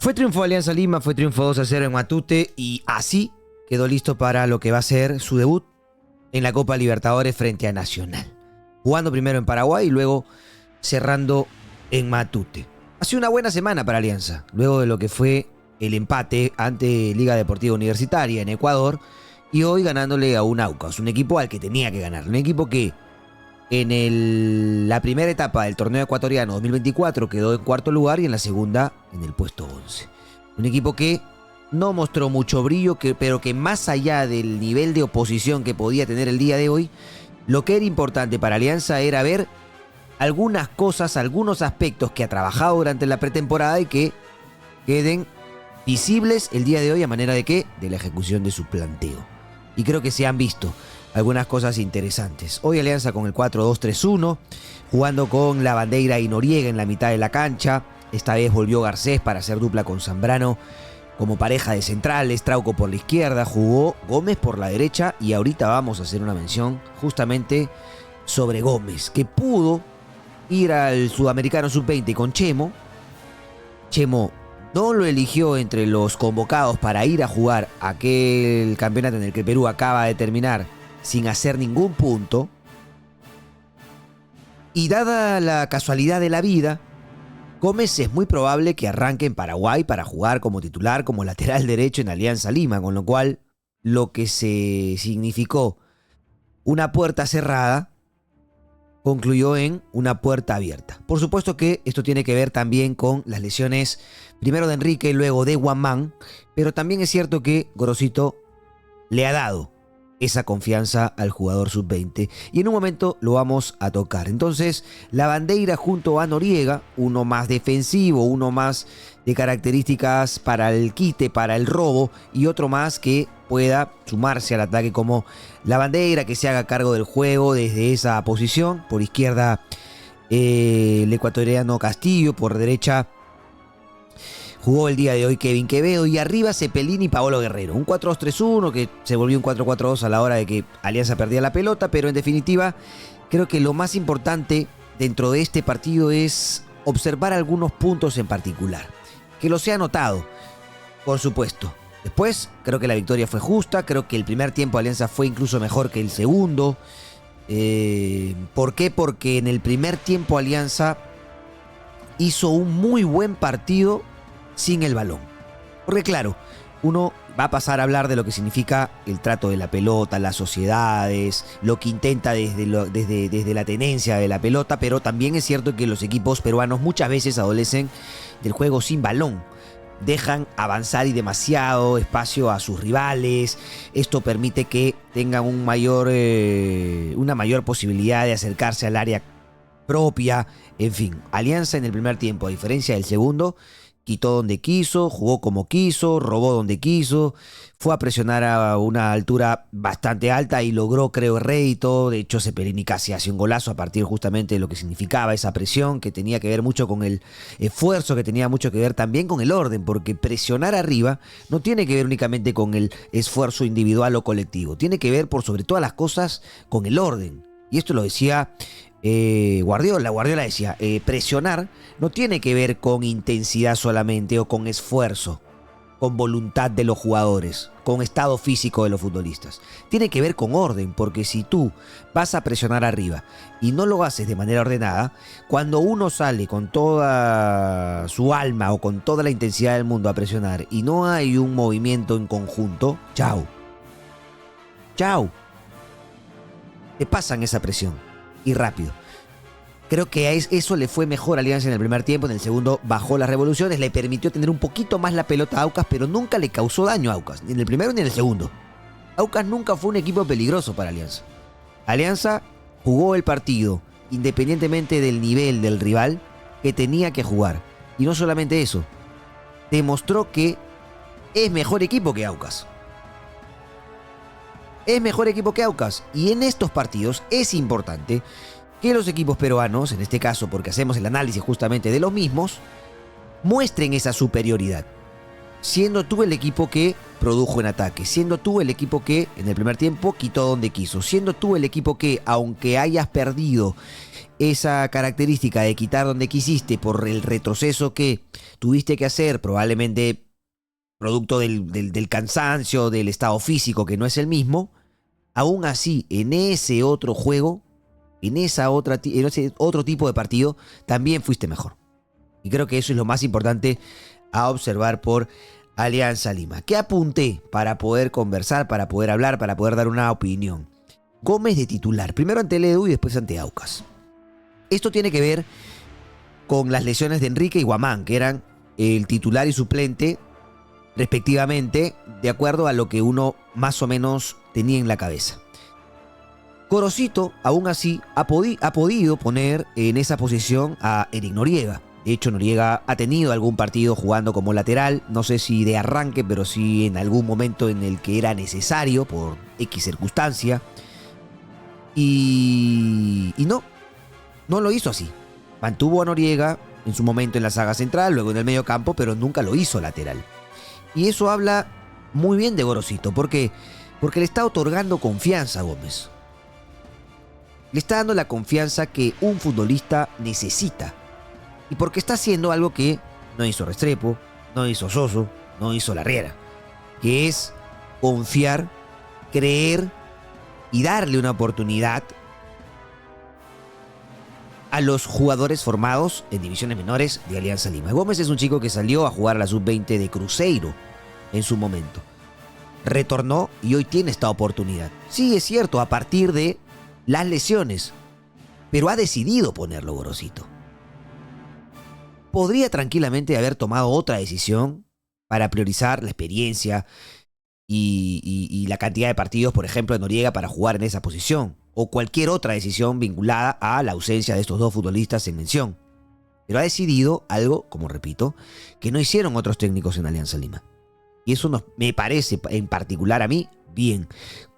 Fue triunfo de Alianza Lima, fue triunfo 2-0 en Matute y así quedó listo para lo que va a ser su debut en la Copa Libertadores frente a Nacional. Jugando primero en Paraguay y luego cerrando en Matute. Ha sido una buena semana para Alianza, luego de lo que fue el empate ante Liga Deportiva Universitaria en Ecuador y hoy ganándole a un Aucas, un equipo al que tenía que ganar, un equipo que en la primera etapa del torneo ecuatoriano 2024 quedó en cuarto lugar y en la segunda en el puesto 11. Un equipo que no mostró mucho brillo, pero que más allá del nivel de oposición que podía tener el día de hoy, lo que era importante para Alianza era ver algunas cosas, algunos aspectos que ha trabajado durante la pretemporada y que queden visibles el día de hoy a manera de que de la ejecución de su planteo. Y creo que se han visto algunas cosas interesantes. Hoy Alianza con el 4-2-3-1, jugando con Lavandeira y Noriega en la mitad de la cancha. Esta vez volvió Garcés para hacer dupla con Zambrano como pareja de centrales, Trauco por la izquierda, jugó Gómez por la derecha y ahorita vamos a hacer una mención justamente sobre Gómez, que pudo ir al Sudamericano Sub-20 con Chemo. Chemo no lo eligió entre los convocados para ir a jugar aquel campeonato en el que Perú acaba de terminar sin hacer ningún punto. Y dada la casualidad de la vida, Gómez es muy probable que arranque en Paraguay para jugar como titular, como lateral derecho en Alianza Lima, con lo cual lo que se significó una puerta cerrada concluyó en una puerta abierta. Por supuesto que esto tiene que ver también con las lesiones, primero de Enrique y luego de Guamán, pero también es cierto que Gorosito le ha dado esa confianza al jugador sub-20 y en un momento lo vamos a tocar. Entonces, Lavandeira junto a Noriega, uno más defensivo, uno más de características para el quite, para el robo y otro más que pueda sumarse al ataque como Lavandeira, que se haga cargo del juego desde esa posición. Por izquierda el ecuatoriano Castillo, por derecha jugó el día de hoy Kevin Quevedo y arriba Cepelini y Paolo Guerrero. Un 4-2-3-1 que se volvió un 4-4-2 a la hora de que Alianza perdía la pelota, pero en definitiva creo que lo más importante dentro de este partido es observar algunos puntos en particular. Que lo se ha notado, por supuesto. Después creo que la victoria fue justa, creo que el primer tiempo de Alianza fue incluso mejor que el segundo. ¿Por qué? Porque en el primer tiempo Alianza hizo un muy buen partido sin el balón. Porque claro, uno va a pasar a hablar de lo que significa el trato de la pelota, las sociedades, lo que intenta desde la tenencia de la pelota, pero también es cierto que los equipos peruanos muchas veces adolecen del juego sin balón. Dejan avanzar y demasiado espacio a sus rivales. Esto permite que tengan una mayor posibilidad de acercarse al área propia. En fin, Alianza en el primer tiempo, a diferencia del segundo, quitó donde quiso, jugó como quiso, robó donde quiso, fue a presionar a una altura bastante alta y logró, creo, rédito. De hecho, Cepelini casi hace un golazo a partir justamente de lo que significaba esa presión, que tenía que ver mucho con el esfuerzo, que tenía mucho que ver también con el orden, porque presionar arriba no tiene que ver únicamente con el esfuerzo individual o colectivo, tiene que ver, por sobre todas las cosas, con el orden. Y esto lo decía Guardiola decía, presionar no tiene que ver con intensidad solamente o con esfuerzo, con voluntad de los jugadores, con estado físico de los futbolistas. Tiene que ver con orden, porque si tú vas a presionar arriba y no lo haces de manera ordenada, cuando uno sale con toda su alma o con toda la intensidad del mundo a presionar y no hay un movimiento en conjunto, chao. Te pasan esa presión. Y rápido. Creo que eso le fue mejor a Alianza en el primer tiempo. En el segundo bajó las revoluciones, le permitió tener un poquito más la pelota a Aucas, pero nunca le causó daño a Aucas, ni en el primero ni en el segundo. Aucas nunca fue un equipo peligroso para Alianza. Alianza jugó el partido independientemente del nivel del rival que tenía que jugar. Y no solamente eso, demostró que es mejor equipo que Aucas. Es mejor equipo que Aucas. Y en estos partidos es importante que los equipos peruanos, en este caso porque hacemos el análisis justamente de los mismos, muestren esa superioridad. siendo tú el equipo que produjo en ataque, siendo tú el equipo que en el primer tiempo quitó donde quiso, siendo tú el equipo que, aunque hayas perdido esa característica de quitar donde quisiste por el retroceso que tuviste que hacer, probablemente producto del cansancio, del estado físico que no es el mismo, aún así en ese otro juego, en ese otro tipo de partido, también fuiste mejor. Y creo que eso es lo más importante a observar por Alianza Lima. ¿Qué apunté para poder conversar, para poder hablar, para poder dar una opinión? Gómez de titular, primero ante el Edu y después ante Aucas. Esto tiene que ver con las lesiones de Enrique y Guamán, que eran el titular y suplente, respectivamente, de acuerdo a lo que uno más o menos tenía en la cabeza. Gorosito, aún así, ha podido poner en esa posición a Eric Noriega. De hecho, Noriega ha tenido algún partido jugando como lateral, no sé si de arranque, pero sí en algún momento en el que era necesario por X circunstancia. Y no lo hizo así. Mantuvo a Noriega en su momento en la saga central, luego en el medio campo, pero nunca lo hizo lateral. Y eso habla muy bien de Gorosito. ¿Por qué? Porque le está otorgando confianza a Gómez. Le está dando la confianza que un futbolista necesita. Y porque está haciendo algo que no hizo Restrepo, no hizo Soso, no hizo Larriera. Que es confiar, creer y darle una oportunidad a los jugadores formados en divisiones menores de Alianza Lima. Gómez es un chico que salió a jugar a la sub-20 de Cruzeiro en su momento. Retornó y hoy tiene esta oportunidad. Sí, es cierto, a partir de las lesiones, pero ha decidido ponerlo Gorosito. Podría tranquilamente haber tomado otra decisión para priorizar la experiencia y la cantidad de partidos, por ejemplo, de Noriega para jugar en esa posición, o cualquier otra decisión vinculada a la ausencia de estos dos futbolistas en mención. Pero ha decidido algo, como repito, que no hicieron otros técnicos en Alianza Lima. Y eso me parece, en particular a mí, bien.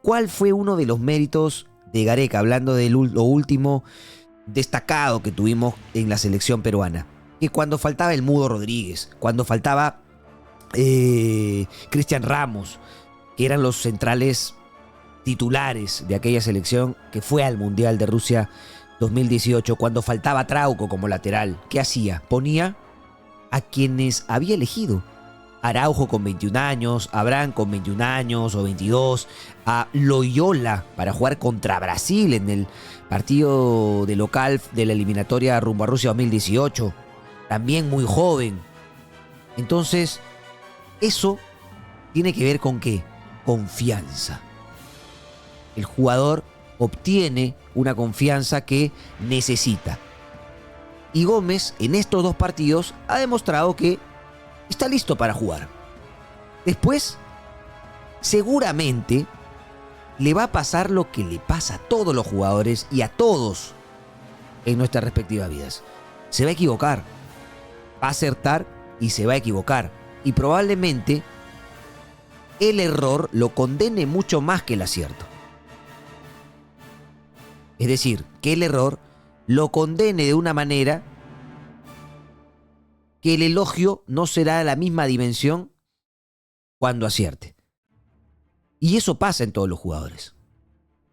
¿Cuál fue uno de los méritos de Gareca, hablando de lo último destacado que tuvimos en la selección peruana? Que cuando faltaba el Mudo Rodríguez, cuando faltaba Cristian Ramos, que eran los centrales titulares de aquella selección que fue al Mundial de Rusia 2018, cuando faltaba Trauco como lateral, ¿qué hacía? Ponía a quienes había elegido. Araujo con 21 años, Abraham con 21 años o 22, a Loyola para jugar contra Brasil en el partido de local de la eliminatoria rumbo a Rusia 2018, también muy joven. Entonces, eso tiene que ver con ¿qué? Confianza. El jugador obtiene una confianza que necesita. Y Gómez, en estos dos partidos, ha demostrado que está listo para jugar. Después, seguramente, le va a pasar lo que le pasa a todos los jugadores y a todos en nuestras respectivas vidas. Se va a equivocar, va a acertar y se va a equivocar. Y probablemente el error lo condene mucho más que el acierto. Es decir, que el error lo condene de una manera que el elogio no será de la misma dimensión cuando acierte. Y eso pasa en todos los jugadores.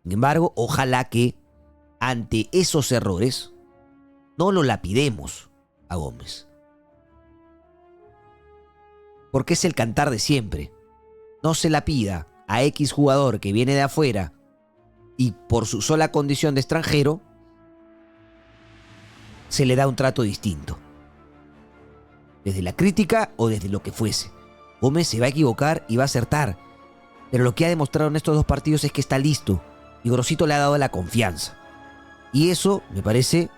Sin embargo, ojalá que ante esos errores no lo lapidemos a Gómez. Porque es el cantar de siempre. No se lapida a X jugador que viene de afuera y por su sola condición de extranjero se le da un trato distinto. Desde la crítica o desde lo que fuese. Gómez se va a equivocar y va a acertar. Pero lo que ha demostrado en estos dos partidos es que está listo. Y Gorosito le ha dado la confianza. Y eso me parece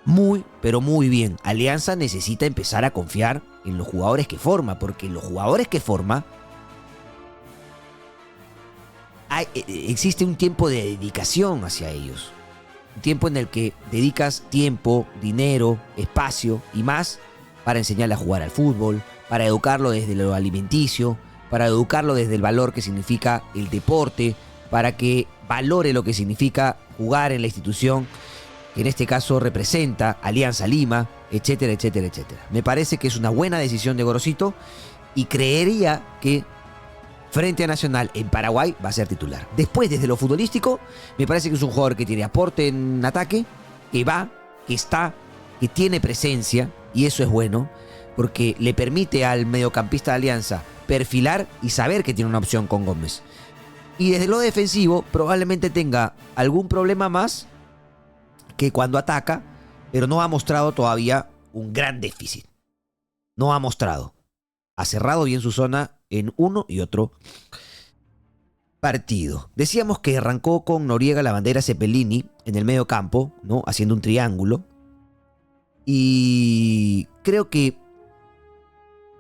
muy, pero muy bien. Alianza necesita empezar a confiar en los jugadores que forma. Porque los jugadores que forma, existe un tiempo de dedicación hacia ellos. Un tiempo en el que dedicas tiempo, dinero, espacio y más para enseñarle a jugar al fútbol, para educarlo desde lo alimenticio, para educarlo desde el valor que significa el deporte, para que valore lo que significa jugar en la institución que en este caso representa Alianza Lima, etcétera, etcétera, etcétera. Me parece que es una buena decisión de Gorosito Y creería que frente a Nacional en Paraguay va a ser titular. Después, desde lo futbolístico, me parece que es un jugador que tiene aporte en ataque, que va, que está, que tiene presencia, y eso es bueno, porque le permite al mediocampista de Alianza perfilar y saber que tiene una opción con Gómez. Y desde lo defensivo, probablemente tenga algún problema más que cuando ataca, pero no ha mostrado todavía un gran déficit. No ha mostrado. Ha cerrado bien su zona en uno y otro partido. Decíamos que arrancó con Noriega, Lavandera, Cepelini en el medio campo, ¿no? Haciendo un triángulo. Y creo que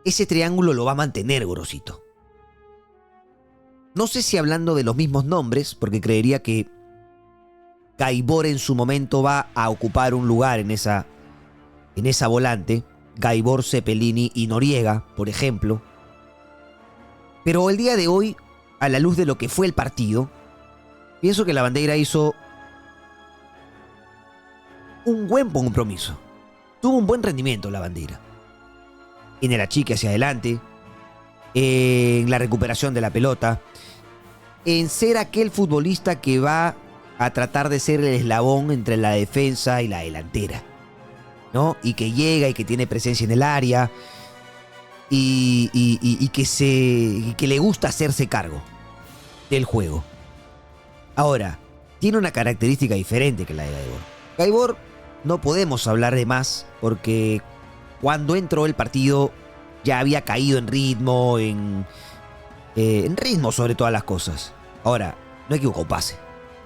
ese triángulo lo va a mantener Gorosito. No sé si hablando de los mismos nombres, porque creería que Gaibor en su momento va a ocupar un lugar en esa volante. Gaibor, Cepelini y Noriega, por ejemplo. Pero el día de hoy, a la luz de lo que fue el partido, pienso que Lavandera hizo un buen compromiso. Tuvo un buen rendimiento Lavandera. En el achique hacia adelante, en la recuperación de la pelota, en ser aquel futbolista que va a tratar de ser el eslabón entre la defensa y la delantera, ¿no? Y que llega y que tiene presencia en el área y que le gusta hacerse cargo del juego. Ahora, tiene una característica diferente que la de Gaibor. Gaibor no podemos hablar de más porque cuando entró el partido ya había caído en ritmo, en ritmo sobre todas las cosas. Ahora, no equivocó pase.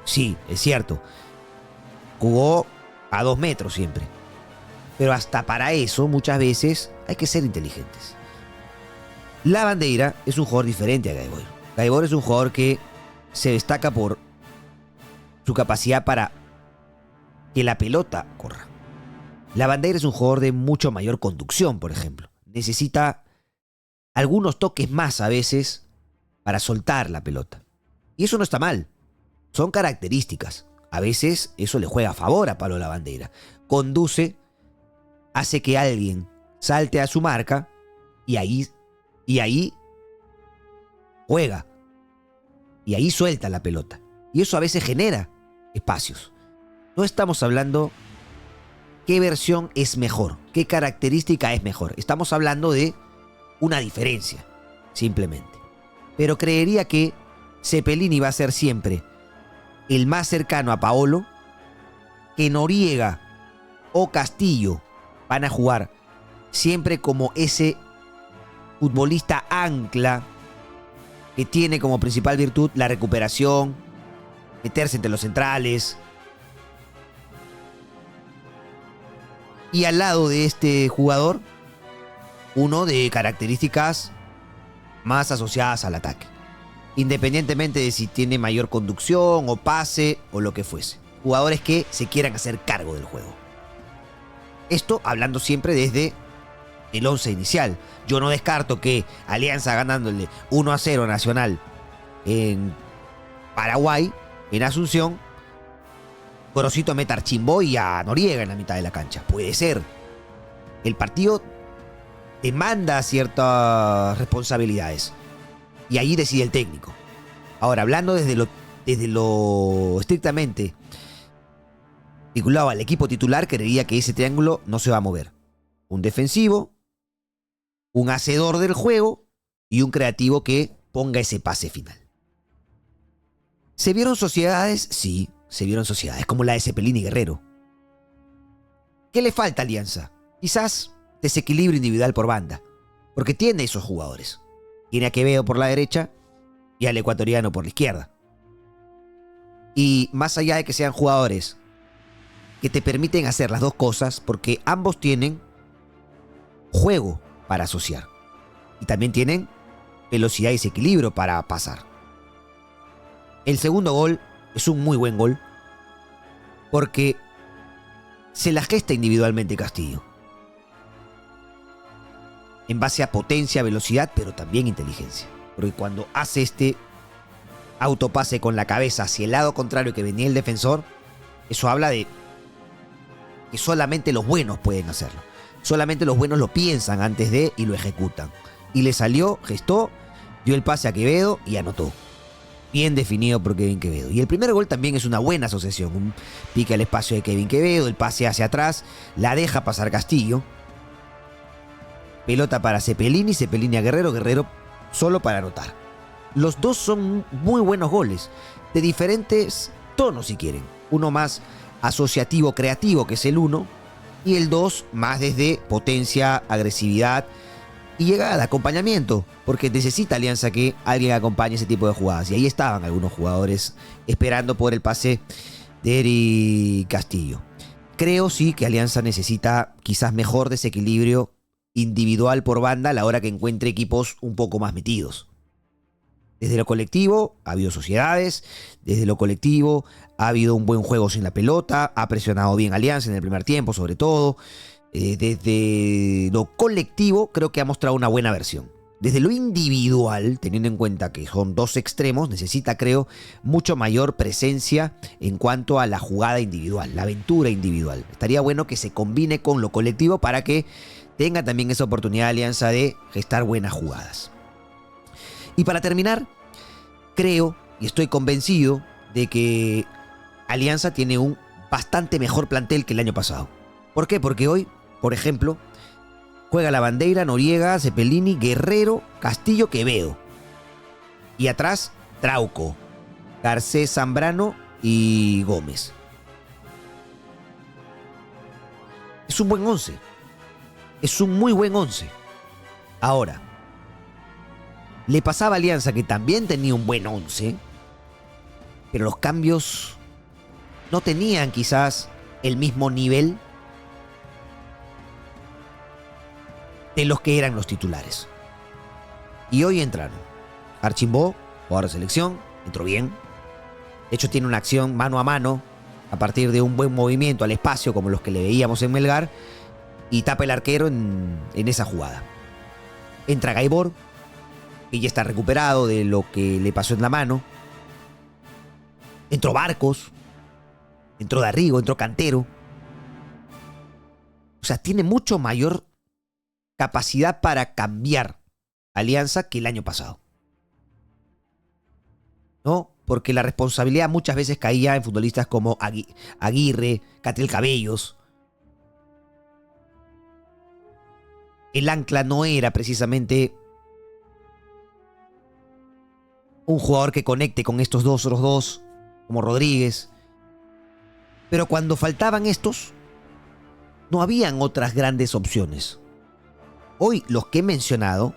Sí, es cierto. Jugó a 2 metros siempre. Pero hasta para eso, muchas veces, hay que ser inteligentes. Lavandera es un jugador diferente a Gaibor. Gaibor es un jugador que se destaca por su capacidad para que la pelota corra. Lavandera es un jugador de mucho mayor conducción, por ejemplo. Necesita algunos toques más a veces para soltar la pelota. Y eso no está mal. Son características. A veces eso le juega a favor a Pablo Lavandera. Conduce, hace que alguien salte a su marca y ahí juega. Y ahí suelta la pelota. Y eso a veces genera espacios. No estamos hablando qué versión es mejor, qué característica es mejor. Estamos hablando de una diferencia, simplemente. Pero creería que Cepelini va a ser siempre el más cercano a Paolo, que Noriega o Castillo van a jugar siempre como ese futbolista ancla que tiene como principal virtud la recuperación, meterse entre los centrales. Y al lado de este jugador, uno de características más asociadas al ataque. Independientemente de si tiene mayor conducción o pase o lo que fuese. Jugadores que se quieran hacer cargo del juego. Esto hablando siempre desde el 11 inicial. Yo no descarto que Alianza ganándole 1-0 a Nacional en Paraguay, en Asunción, Gorosito meta a Archimbo y a Noriega en la mitad de la cancha. Puede ser. El partido demanda ciertas responsabilidades. Y ahí decide el técnico. Ahora, hablando desde lo estrictamente vinculado al equipo titular, creería que ese triángulo no se va a mover. Un defensivo, un hacedor del juego y un creativo que ponga ese pase final. ¿Se vieron sociedades? Sí, se vieron sociedades como la de Cepelini y Guerrero. ¿Qué le falta a Alianza? Quizás desequilibrio individual por banda, porque tiene esos jugadores. Tiene a Quevedo por la derecha y al ecuatoriano por la izquierda. Y más allá de que sean jugadores que te permiten hacer las dos cosas, porque ambos tienen juego para asociar. Y también tienen velocidad y desequilibrio para pasar. El segundo gol es un muy buen gol, porque se la gesta individualmente Castillo. En base a potencia, velocidad, pero también inteligencia. Porque cuando hace este autopase con la cabeza hacia el lado contrario que venía el defensor, eso habla de que solamente los buenos pueden hacerlo. Solamente los buenos lo piensan antes de y lo ejecutan. Y le salió, gestó, dio el pase a Quevedo y anotó. Bien definido por Kevin Quevedo. Y el primer gol también es una buena asociación. Un pique al espacio de Kevin Quevedo, el pase hacia atrás, la deja pasar Castillo. Pelota para Cepelini, Cepelini a Guerrero, Guerrero solo para anotar. Los dos son muy buenos goles, de diferentes tonos si quieren. Uno más asociativo, creativo, que es el 1, y el 2 más desde potencia, agresividad y llegada, acompañamiento, porque necesita Alianza que alguien acompañe ese tipo de jugadas. Y ahí estaban algunos jugadores esperando por el pase de Eric Castillo. Creo sí que Alianza necesita quizás mejor desequilibrio individual por banda a la hora que encuentre equipos un poco más metidos. Desde lo colectivo ha habido sociedades, desde lo colectivo ha habido un buen juego sin la pelota, ha presionado bien Alianza en el primer tiempo sobre todo. Desde lo colectivo creo que ha mostrado una buena versión. Desde lo individual, teniendo en cuenta que son dos extremos, necesita, creo, mucho mayor presencia en cuanto a la jugada individual, la aventura individual. Estaría bueno que se combine con lo colectivo para que tenga también esa oportunidad de Alianza de gestar buenas jugadas. Y para terminar, creo y estoy convencido de que Alianza tiene un bastante mejor plantel que el año pasado. ¿Por qué? Porque hoy, por ejemplo, juega Lavandeira, Noriega, Cepelini, Guerrero, Castillo, Quevedo. Y atrás, Trauco, Garcés, Zambrano y Gómez. Es un buen 11. Es un muy buen 11. Ahora, le pasaba a Alianza que también tenía un buen 11, pero los cambios no tenían quizás el mismo nivel de los que eran los titulares. Y hoy entraron Archimbó, jugador de selección, entró bien. De hecho tiene una acción mano a mano a partir de un buen movimiento al espacio como los que le veíamos en Melgar y tapa el arquero en esa jugada. Entra Gaibor, que ya está recuperado de lo que le pasó en la mano. Entró Barcos, entró Darrigo, entró Cantero. O sea, tiene mucho mayor capacidad para cambiar Alianza que el año pasado. ¿No? Porque la responsabilidad muchas veces caía en futbolistas como Aguirre, Catriel Cabellos. El ancla no era precisamente un jugador que conecte con estos dos, otros dos, como Rodríguez. Pero cuando faltaban estos, no habían otras grandes opciones. Hoy los que he mencionado,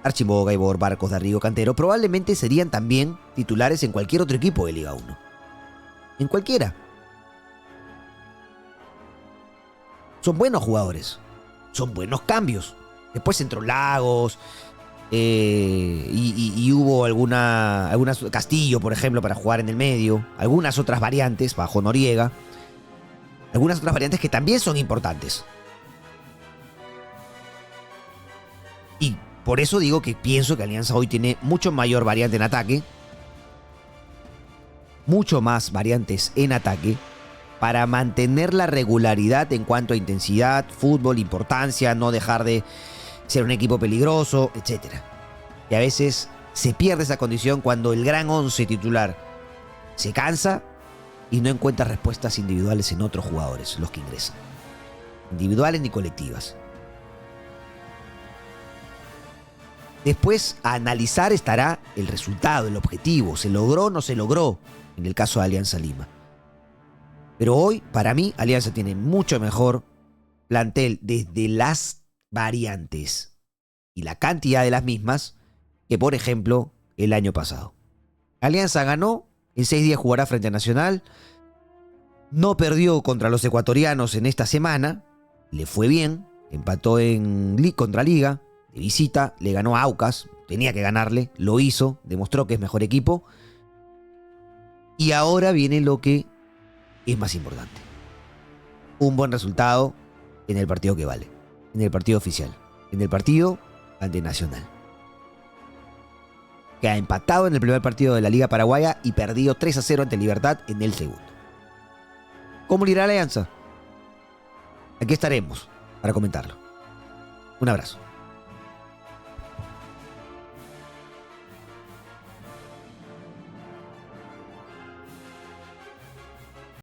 Archimbó, Gaibor, Barcos, Darrigo, Cantero, probablemente serían también titulares en cualquier otro equipo de Liga 1. En cualquiera. Son buenos jugadores. Son buenos cambios. Después entró Lagos. Y hubo algunas Castillo, por ejemplo, para jugar en el medio. Algunas otras variantes bajo Noriega. Algunas otras variantes que también son importantes. Y por eso digo que pienso que Alianza hoy tiene mucho mayor variante en ataque. Mucho más variantes en ataque. Para mantener la regularidad en cuanto a intensidad, fútbol, importancia, no dejar de ser un equipo peligroso, etc. Y a veces se pierde esa condición cuando el gran 11 titular se cansa y no encuentra respuestas individuales en otros jugadores, los que ingresan. Individuales ni colectivas. Después a analizar estará el resultado, el objetivo. ¿Se logró o no se logró? En el caso de Alianza Lima. Pero hoy, para mí, Alianza tiene mucho mejor plantel desde las variantes y la cantidad de las mismas que, por ejemplo, el año pasado. Alianza ganó, en 6 días jugará frente a Nacional, no perdió contra los ecuatorianos en esta semana, le fue bien, empató contra Liga, de visita, le ganó a Aucas, tenía que ganarle, lo hizo, demostró que es mejor equipo, y ahora viene lo que es más importante. Un buen resultado en el partido que vale, en el partido oficial, en el partido ante Nacional, que ha empatado en el primer partido de la Liga Paraguaya y perdido 3-0 ante Libertad en el segundo. ¿Cómo le irá a Alianza? Aquí estaremos para comentarlo. Un abrazo.